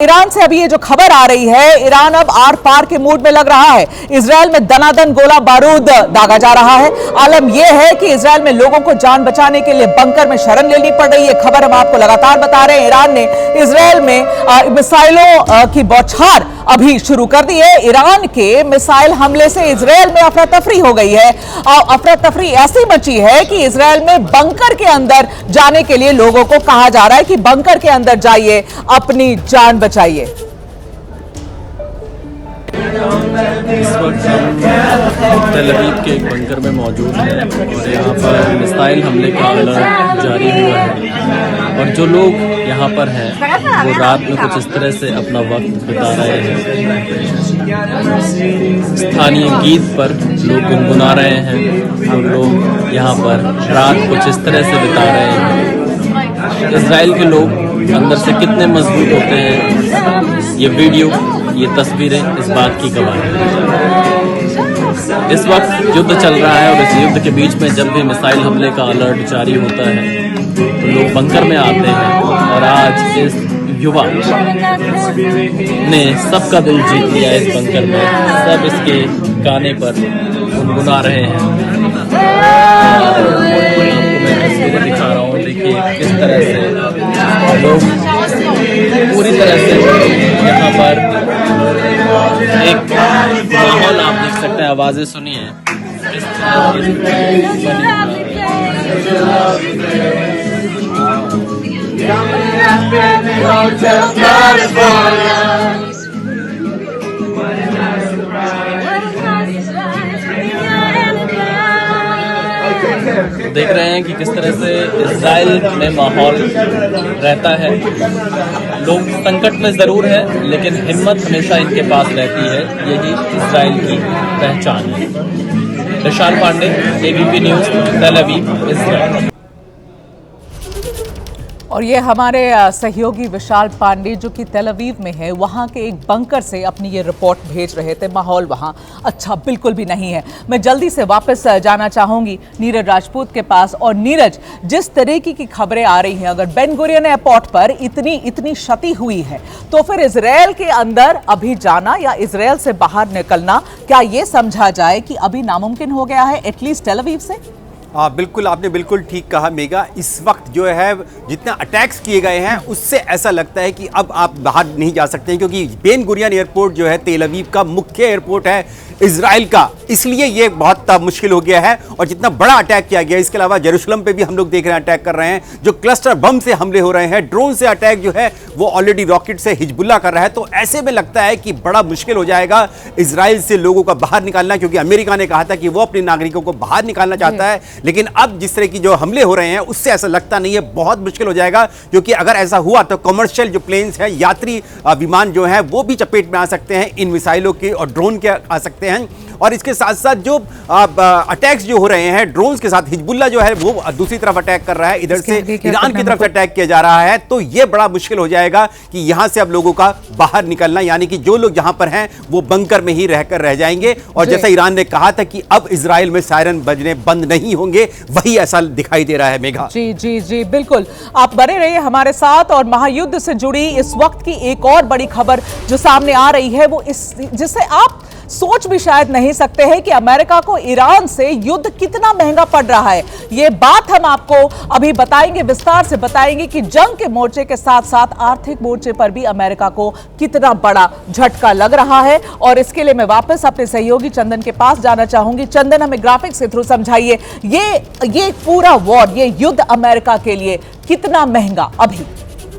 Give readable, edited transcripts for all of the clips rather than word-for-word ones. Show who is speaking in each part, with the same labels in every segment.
Speaker 1: Iran से अभी ये जो खबर आ रही है, ईरान अब आर पार के मूड में लग रहा है। इजरायल में दनादन गोला बारूद दागा जा रहा है। आलम यह है कि इजरायल में लोगों को जान बचाने के लिए बंकर में शरण लेनी पड़ रही है। खबर हम आपको लगातार बता रहे हैं। ईरान ने इजरायल में मिसाइलों की बौछार अभी शुरू कर दी है। ईरान के मिसाइल हमले से इजरायल में अफरा तफरी हो गई है। अफरा तफरी ऐसी मची है कि इजरायल में बंकर के अंदर जाने के लिए लोगों को कहा जा रहा है कि बंकर के अंदर जाइए, अपनी जान बचाइए।
Speaker 2: इस वक्त हम तेल अवीव के एक बंकर में मौजूद हैं और यहाँ पर मिसाइल हमले का अलर्ट जारी हुआ है और जो लोग यहाँ पर हैं वो रात में कुछ इस तरह से अपना वक्त बिता रहे हैं। स्थानीय गीत पर लोग गुनगुना रहे हैं और लोग यहाँ पर रात कुछ इस तरह से बिता रहे हैं। इजराइल के लोग अंदर से कितने मजबूत होते हैं, ये वीडियो, ये तस्वीरें इस बात की गवाह हैं। इस वक्त युद्ध चल रहा है और इस युद्ध के बीच में जब भी मिसाइल हमले का अलर्ट जारी होता है तो लोग बंकर में आते हैं और आज इस युवा ने सबका दिल जीत लिया। इस बंकर में सब इसके गाने पर गुनगुना रहे हैं। आपको मैं तस्वीरें दिखा रहा हूँ, देखिए किस तरह से लोग पूरी तरह से यहाँ पर एक माहौल आप देख सकते हैं। आवाजें सुनिए इस देख रहे हैं कि किस तरह से इजराइल में माहौल रहता है। लोग संकट में जरूर है लेकिन हिम्मत हमेशा इनके पास रहती है। यही इजराइल की पहचान है। विशाल पांडे, एबीपी न्यूज, तेल अवीव, इजराइल।
Speaker 1: और ये हमारे सहयोगी विशाल पांडे जो कि तेल अवीव में है, वहाँ के एक बंकर से अपनी ये रिपोर्ट भेज रहे थे। माहौल वहाँ अच्छा बिल्कुल भी नहीं है। मैं जल्दी से वापस जाना चाहूँगी नीरज राजपूत के पास। और नीरज, जिस तरीके की खबरें आ रही हैं, अगर बेन गुरियन एयरपोर्ट पर इतनी क्षति हुई है तो फिर इजरायल के अंदर अभी जाना या इजरायल से बाहर निकलना, क्या ये समझा जाए कि अभी नामुमकिन हो गया है एटलीस्ट तेल अवीव से?
Speaker 3: बिल्कुल, आपने बिल्कुल ठीक कहा मेगा। इस वक्त जो है जितना अटैक्स किए गए हैं उससे ऐसा लगता है कि अब आप बाहर नहीं जा सकते हैं, क्योंकि बेन गुरियन एयरपोर्ट जो है तेल अवीव का मुख्य एयरपोर्ट है इजराइल का, इसलिए ये बहुत मुश्किल हो गया है। और जितना बड़ा अटैक किया गया, इसके अलावा जेरूशलम पे भी हम लोग देख रहे हैं अटैक कर रहे हैं, जो क्लस्टर बम से हमले हो रहे हैं, ड्रोन से अटैक जो है वो ऑलरेडी रॉकेट से हिजबुल्लाह कर रहा है। तो ऐसे में लगता है कि बड़ा मुश्किल हो जाएगा इजराइल से लोगों का बाहर निकालना, क्योंकि अमेरिका ने कहा था कि वो अपने नागरिकों को बाहर निकालना चाहता है। लेकिन अब जिस तरह की जो हमले हो रहे हैं उससे ऐसा लगता नहीं है, बहुत मुश्किल हो जाएगा। क्योंकि अगर ऐसा हुआ तो कमर्शियल जो प्लेन्स हैं, यात्री विमान जो है वो भी चपेट में आ सकते हैं इन मिसाइलों के और ड्रोन के आ सकते हैं। और इसके साथ साथ जो अटैक्स जो हो रहे हैं ड्रोन्स के साथ, हिजबुल्लाह जो है वो दूसरी तरफ अटैक कर रहा है, इधर से ईरान की तरफ अटैक किया जा रहा है। तो ये बड़ा मुश्किल हो जाएगा कि यहां से अब लोगों का बाहर निकलना, यानी कि जो लोग जहां पर हैं वो बंकर में ही रहकर रह जाएंगे। और जैसा ईरान ने कहा था कि अब इजराइल में सायरन बजने बंद नहीं होंगे, वही ऐसा दिखाई दे रहा है मेघा।
Speaker 1: जी जी जी बिल्कुल, आप बने रहिए हमारे साथ। और महायुद्ध से जुड़ी इस वक्त की एक और बड़ी खबर जो सामने आ रही है वो जिससे आप सोच भी शायद नहीं सकते हैं कि अमेरिका को ईरान से युद्ध कितना महंगा पड़ रहा है। ये बात हम आपको अभी बताएंगे, विस्तार से बताएंगे कि जंग के मोर्चे के साथ साथ आर्थिक मोर्चे पर भी अमेरिका को कितना बड़ा झटका लग रहा है। और इसके लिए मैं वापस अपने सहयोगी चंदन के पास जाना चाहूंगी। चंदन, हमें ग्राफिक्स के थ्रू समझाइए ये पूरा वॉर, ये युद्ध अमेरिका के लिए कितना महंगा अभी।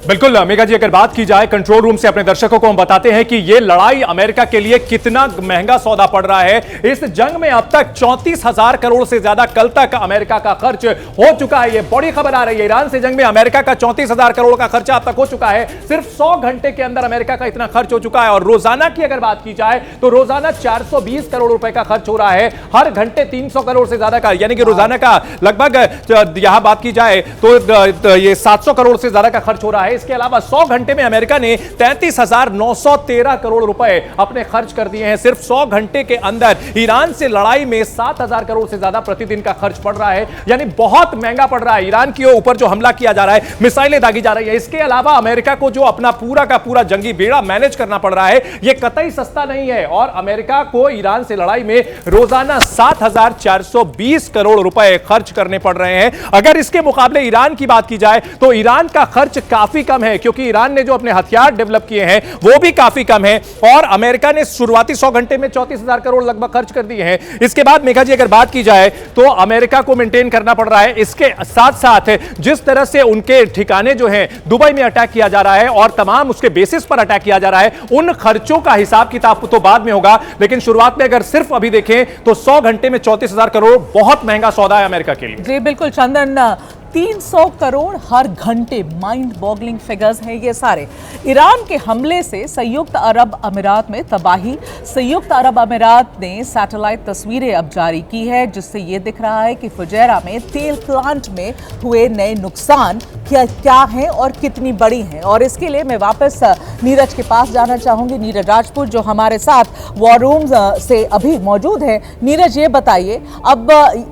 Speaker 4: बिल्कुल मेघा जी, अगर बात की जाए कंट्रोल रूम से अपने दर्शकों को हम बताते हैं कि यह लड़ाई अमेरिका के लिए कितना महंगा सौदा पड़ रहा है। इस जंग में अब तक 34,000 करोड़ से ज्यादा कल तक अमेरिका का खर्च हो चुका है। यह बड़ी खबर आ रही है। ईरान से जंग में अमेरिका का 34,000 करोड़ का खर्चा अब तक हो चुका है। सिर्फ 100 घंटे के अंदर अमेरिका का इतना खर्च हो चुका है। और रोजाना की अगर बात की जाए तो रोजाना 420 करोड़ रुपए का खर्च हो रहा है, हर घंटे 300 करोड़ से ज्यादा का, यानी कि रोजाना का लगभग यहां बात की जाए तो ये 700 करोड़ से ज्यादा का खर्च हो रहा है। इसके अलावा 100 घंटे में अमेरिका ने 33,913 करोड़ रुपए अपने खर्च कर दिए हैं। सिर्फ 100 घंटे के अंदर ईरान से लड़ाई में 7,000 करोड़ से ज्यादा प्रतिदिन का खर्च पड़ रहा है, यानी बहुत महंगा पड़ रहा है। ईरान के ऊपर जो हमला किया जा रहा है, मिसाइलें दागी जा रही है, इसके अलावा अमेरिका को जो अपना पूरा का पूरा जंगी बेड़ा मैनेज करना पड़ रहा है, यह कतई सस्ता नहीं है। और अमेरिका को ईरान से लड़ाई में रोजाना 7,420 करोड़ रुपए खर्च करने पड़ रहे हैं। अगर इसके मुकाबले ईरान की बात की जाए तो ईरान का खर्च काफी कम है, क्योंकि ईरान ने जो अपने हथियार डेवलप किए हैं वो भी काफी कम है। और अमेरिका ने शुरुआती 100 घंटे में 34,000 करोड़ लगभग खर्च कर दिए हैं। इसके बाद मेघा जी अगर बात की जाए तो अमेरिका को मेंटेन करना पड़ रहा है। इसके साथ साथ जिस तरह से उनके ठिकाने जो हैं दुबई में अटैक किया जा रहा है और तमाम उसके बेसिस पर अटैक किया जा रहा है, उन खर्चों का हिसाब किताब तो बाद में होगा, लेकिन शुरुआत में अगर सिर्फ अभी देखें तो 100 घंटे में 34,000 करोड़ बहुत महंगा सौदा है अमेरिका के लिए।
Speaker 1: जी बिल्कुल चंदन, 300 करोड़ हर घंटे, माइंड बॉगलिंग फिगर्स हैं ये सारे। ईरान के हमले से संयुक्त अरब अमीरात में तबाही। संयुक्त अरब अमीरात ने सैटेलाइट तस्वीरें अब जारी की है, जिससे ये दिख रहा है कि फुजैरा में तेल प्लांट में हुए नए नुकसान क्या हैं और कितनी बड़ी हैं। और इसके लिए मैं वापस नीरज के पास जाना चाहूंगी, नीरज राजपूत जो हमारे साथ वॉर रूम से अभी मौजूद है। नीरज, ये बताइए, अब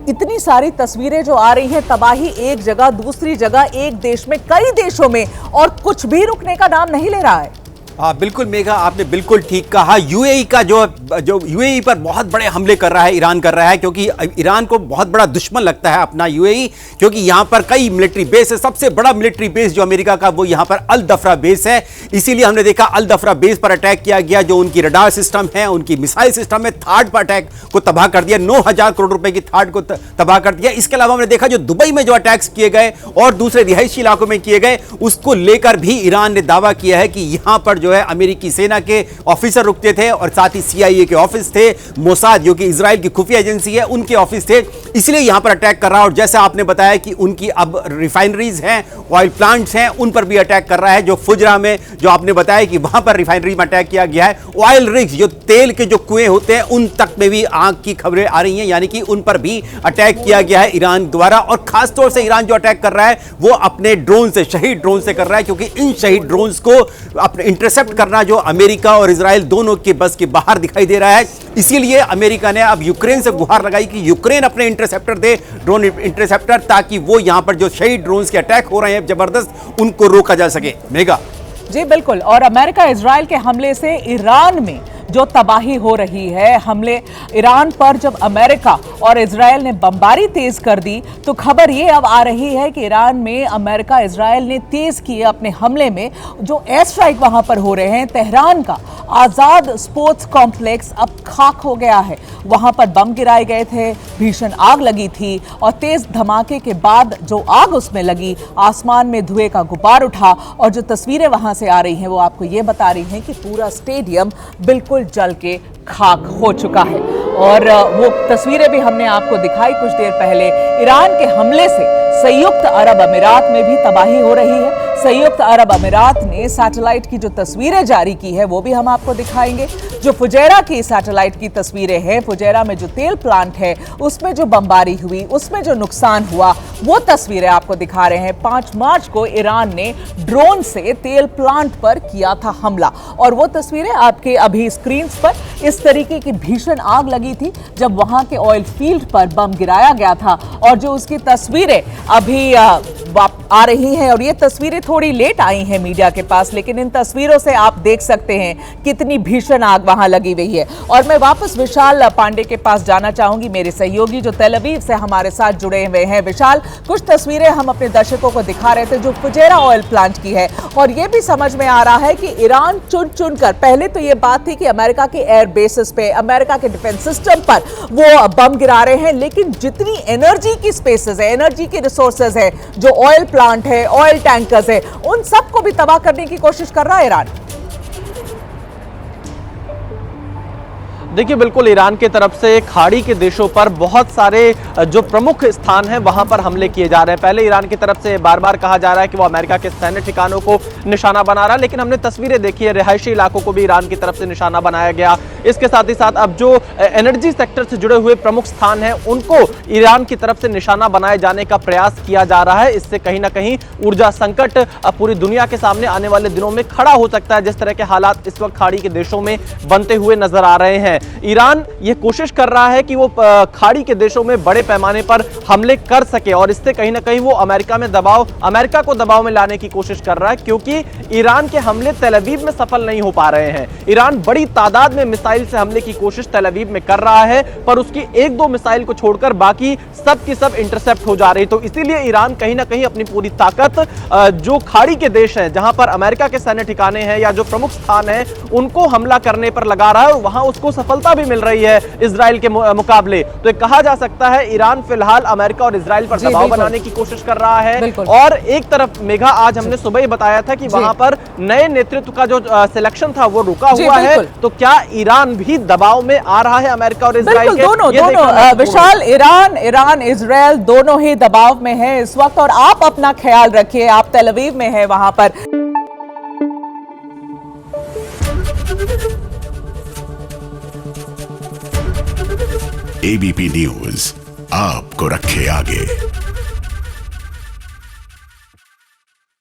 Speaker 1: इतनी सारी तस्वीरें जो आ रही हैं, तबाही एक जगह दूसरी जगह, एक देश में कई देशों में, और कुछ भी रुकने का नाम नहीं ले रहा है।
Speaker 3: हाँ बिल्कुल मेघा, आपने बिल्कुल ठीक कहा। यूएई का जो यूएई पर बहुत बड़े हमले कर रहा है, ईरान कर रहा है, क्योंकि ईरान को बहुत बड़ा दुश्मन लगता है अपना यूएई, क्योंकि यहाँ पर कई मिलिट्री बेस है। सबसे बड़ा मिलिट्री बेस जो अमेरिका का वो यहाँ पर अल दफरा बेस है। इसीलिए हमने देखा अल दफरा बेस पर अटैक किया गया, जो उनकी रडार सिस्टम है, उनकी मिसाइल सिस्टम है, थार्ड पर अटैक को तबाह कर दिया। 9,000 करोड़ रुपए की थार्ड को तबाह कर दिया। इसके अलावा हमने देखा जो दुबई में जो अटैक्स किए गए और दूसरे रिहायशी इलाकों में किए गए, उसको लेकर भी ईरान ने दावा किया है कि यहाँ पर जो है अमेरिकी सेना के ऑफिसर रुकते थे और साथ ही सीआईए के ऑफिस थे, मोसाद जो कि इजराइल की खुफिया एजेंसी है उनके ऑफिस थे, इसलिए यहां पर अटैक कर रहा है। और जैसे आपने बताया कि उनकी अब रिफाइनरीज हैं, ऑयल प्लांट्स हैं, उन पर भी अटैक कर रहा है। जो फुजरा में जो आपने बताया कि वहां पर रिफाइनरी में अटैक किया गया है। ऑयल रिग्स जो तेल के जो कुएं होते हैं उन तक में भी आग की खबरें आ रही हैं, यानी कि उन पर भी अटैक किया गया है ईरान द्वारा। और खासतौर से ईरान जो अटैक कर रहा है वो अपने ड्रोन से, शहीद ड्रोन से कर रहा है, क्योंकि इन शहीद ड्रोन्स को अपने इंटरसेप्ट करना जो अमेरिका और इजराइल दोनों के बस के बाहर दिखाई दे रहा है। इसीलिए अमेरिका ने अब यूक्रेन से गुहार लगाई कि यूक्रेन अपने इंटरसेप्टर दे, ड्रोन इंटरसेप्टर, ताकि वो यहां पर जो शहीद ड्रोन्स के अटैक हो रहे हैं जबरदस्त, उनको रोका जा सके। मेगा
Speaker 1: जी बिल्कुल, और अमेरिका इजराइल के हमले से ईरान में जो तबाही हो रही है, हमले ईरान पर जब अमेरिका और इजराइल ने बमबारी तेज कर दी, तो खबर ये अब आ रही है कि ईरान में अमेरिका इजराइल ने तेज किए अपने हमले में जो एयर स्ट्राइक वहां पर हो रहे हैं। तेहरान का आजाद स्पोर्ट्स कॉम्प्लेक्स अब खाक हो गया है। वहां पर बम गिराए गए थे, भीषण आग लगी थी, और तेज धमाके के बाद जो आग उसमें लगी, आसमान में धुएं का गुबार उठा। और जो तस्वीरें वहां से आ रही हैं वो आपको ये बता रही हैं कि पूरा स्टेडियम बिल्कुल जल के खाक हो चुका है। और वो तस्वीरें भी हमने आपको दिखाई कुछ देर पहले। ईरान के हमले से संयुक्त अरब अमीरात में भी तबाही हो रही है। संयुक्त अरब अमीरात ने सैटेलाइट की जो तस्वीरें जारी की है वो भी हम आपको दिखाएंगे। जो फुजैरा की सैटेलाइट की तस्वीरें हैं, फुजैरा में जो तेल प्लांट है उसमें जो बमबारी हुई, उसमें जो नुकसान हुआ, वो तस्वीरें आपको दिखा रहे हैं। 5 मार्च को ईरान ने ड्रोन से तेल प्लांट पर किया था हमला, और वो तस्वीरें आपके अभी स्क्रीन पर, इस तरीके की भीषण आग लगी थी जब वहां के ऑयल फील्ड पर बम गिराया गया था। और जो उसकी तस्वीरें अभी आ रही हैं, और ये तस्वीरें थोड़ी लेट आई हैं मीडिया के पास, लेकिन इन तस्वीरों से आप देख सकते हैं कितनी भीषण आग वहां लगी हुई है। और मैं वापस विशाल पांडे के पास जाना चाहूंगी, मेरे सहयोगी जो तेल अवीव से हमारे साथ जुड़े हुए हैं। विशाल, कुछ तस्वीरें हम अपने दर्शकों को दिखा रहे थे जो फुजैरा ऑयल प्लांट की है, और ये भी समझ में आ रहा है कि ईरान चुन चुन कर, पहले तो ये बात थी कि अमेरिका के एयर बेसिस पे, अमेरिका के डिफेंस सिस्टम पर वो बम गिरा रहे हैं, लेकिन जितनी एनर्जी की स्पेसेस है, एनर्जी की रिसोर्सेज है, जो ऑयल प्लांट है, ऑयल टैंकर्स है, उन सबको भी तबाह करने की कोशिश कर रहा है ईरान।
Speaker 5: देखिए, बिल्कुल ईरान की तरफ से खाड़ी के देशों पर बहुत सारे जो प्रमुख स्थान हैं वहां पर हमले किए जा रहे हैं। पहले ईरान की तरफ से बार बार कहा जा रहा है कि वो अमेरिका के सैन्य ठिकानों को निशाना बना रहा है, लेकिन हमने तस्वीरें देखी है, रिहायशी इलाकों को भी ईरान की तरफ से निशाना बनाया गया। इसके साथ ही साथ अब जो एनर्जी सेक्टर से जुड़े हुए प्रमुख स्थान हैं उनको ईरान की तरफ से निशाना बनाए जाने का प्रयास किया जा रहा है। इससे कहीं ना कहीं ऊर्जा संकट पूरी दुनिया के सामने आने वाले दिनों में खड़ा हो सकता है, जिस तरह के हालात इस वक्त खाड़ी के देशों में बनते हुए नजर आ रहे हैं। ईरान ये कोशिश कर रहा है कि वो खाड़ी के देशों में बड़े पैमाने पर हमले कर सके और इससे कहीं ना कहीं वो अमेरिका को दबाव में लाने की कोशिश कर रहा है, क्योंकि ईरान के हमले तेल अवीव में सफल नहीं हो पा रहे हैं। ईरान बड़ी तादाद में मिसाइल से हमले की कोशिश तेल अवीव में कर रहा है, पर उसकी एक दो मिसाइल को छोड़कर बाकी सब की सब इंटरसेप्ट हो जा रही। तो इसीलिए ईरान कहीं ना कहीं अपनी पूरी ताकत जो खाड़ी के देश हैं, जहां पर अमेरिका के सैन्य ठिकाने हैं या जो प्रमुख स्थान हैं, उनको हमला करने पर लगा रहा है और वहां उसको सफलता भी मिल रही है इजराइल के मुकाबले। तो कहा जा सकता है ईरान फिलहाल अमेरिका और इजराइल पर दबाव बनाने की कोशिश कर रहा है। और एक तरफ मेघा, आज हमने सुबह ही बताया था कि वहां पर नए नेतृत्व का जो सिलेक्शन था वो रुका हुआ है। तो क्या ईरान भी दबाव में आ रहा है अमेरिका और इजराइल के?
Speaker 1: दोनों विशाल, ईरान इजराइल दोनों ही दबाव में है इस वक्त। और आप अपना ख्याल रखिए, आप तेल अवीव में है वहां पर।
Speaker 6: एबीपी न्यूज आपको रखे आगे।